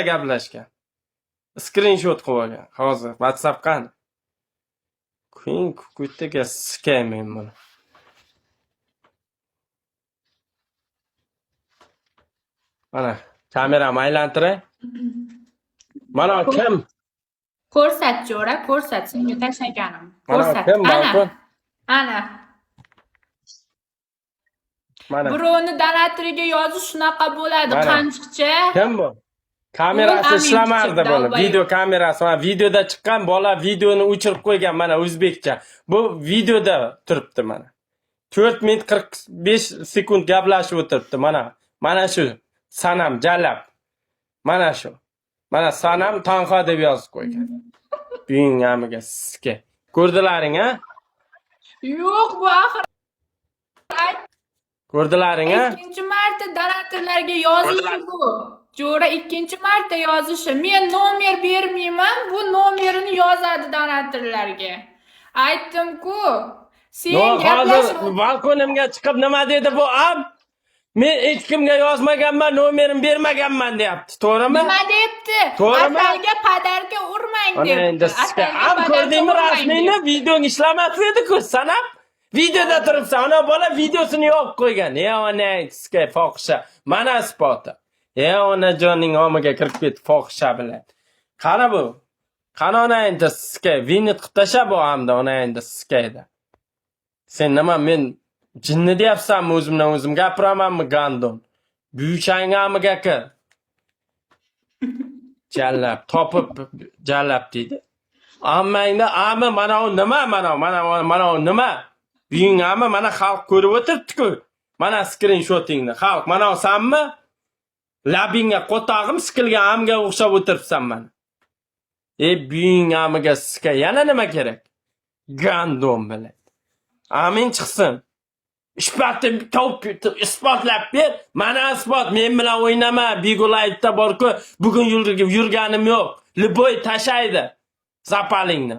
gaplashgan. Screenshot qilib olgan. Hozir WhatsApp qani? Queen kukutiga sikaymen buni. Mana kamerani aylantiray. Mana kim? Ko'rsat, Jo'ra, ko'rsat. Senga tashlaganim. Mana Ko'rsat. kim balkon? Ana. Mana Birovni donatoriga yozish shunaqa bo'ladi, Mana. qanchiqcha. kim bu? Kamerasi Amin ishlamardi chiqib, buni. davay. Video kamerasi. Mana videoda chiqqan bola videoni o'chirib qo'ygan mana o'zbekcha. Bu videoda turibdi mana. 4 minut 45 sekund gaplashib o'tiribdi mana. Mana shu sanam jalab. Mana shu. Mana sanam tanho deb yozib qo'ygan. Buying amiga sizga. Ko'rdilaring, ha? Yo'q, bu axir Ko'rdilaring, ha? ikkinchi marta donatorlarga yozishi bu. Jo'ra ikkinchi marta yozishi. Men nomer bermayman, bu nomerini yozadi donatorlarga. Aytdim-ku. Sen Hozir gaplashib balkonimga chiqib nima dedi bu am? Men hech kimga yozmaganman, nomerim bermaganman deyapti. To'g'rimi? nima debdi? To'g'rimi? Asalga padarga urmang Ana endi debdi. sizga Asalga am padarga ko'rdingmi urmang rasmiyni? debdi. Videong ishlamas edi-ku, sanab. Videoda turibsan, ana bola videosini yopib qo'ygan. Ona sizga fohisha. Mana isboti. Onajoning omiga kirib ketdi fohisha bilan. Qara bu. Qani ona endi sizga vinit qilib tasha bu hamda ona endi sizga edi. Sen nima men jinni deyapsanmi o'zimdan o'zim gapiramanmi gandon? Buychangamiga kir. Jallab, topib jallab deydi. Ammangda ami mana u nima mana u nima? Buyingami mana xalq ko'rib o'tiribdi-ku. Mana screenshotingni. Xalq mana u sanmi? Labingga qo'tog'im sikilgan amga o'xshab o'tiribsan mana. Buyingamiga sizga yana nima kerak? Gandon bilan. Amin chiqsin. Isbotlab ber. Mana isbot. Men bilan o'ynama. Bigulayevda bor-ku, bugun yurganim yo'q. Liboy tashaydi. Zapalingni.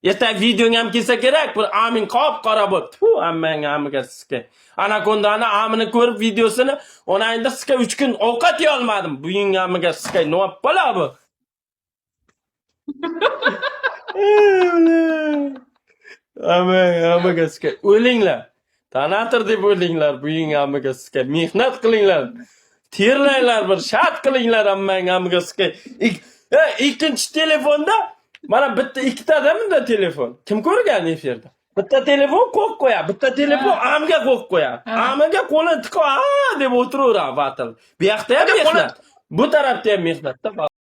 Ertaga videong ham kelsa kerak. Bu amin qop-qora bo'libdi. Fu, ammang amiga sizga. Anakondani amini ko'rib videosini, ona endi sizga 3 kun ovqat yeyolmadim. Buying amiga sizga nima bo'la bu? Amiga sizga o'linglar. Donator deb o'linglar, buying amiga sizga mehnat qilinglar. Terlanglar, bir shart qilinglar ammang amiga sizga. Ikkinchi telefonda mana bitta ikkitadami bunda telefon? Kim ko'rgan efirda? Bitta telefon qo'yib qo'yadi, bitta telefon amga qo'yib qo'yadi. Amiga qo'lini tiqib, deb o'tiraveradi vatil. Bu yoqda ham mehnat, bu tarafda ham mehnatda.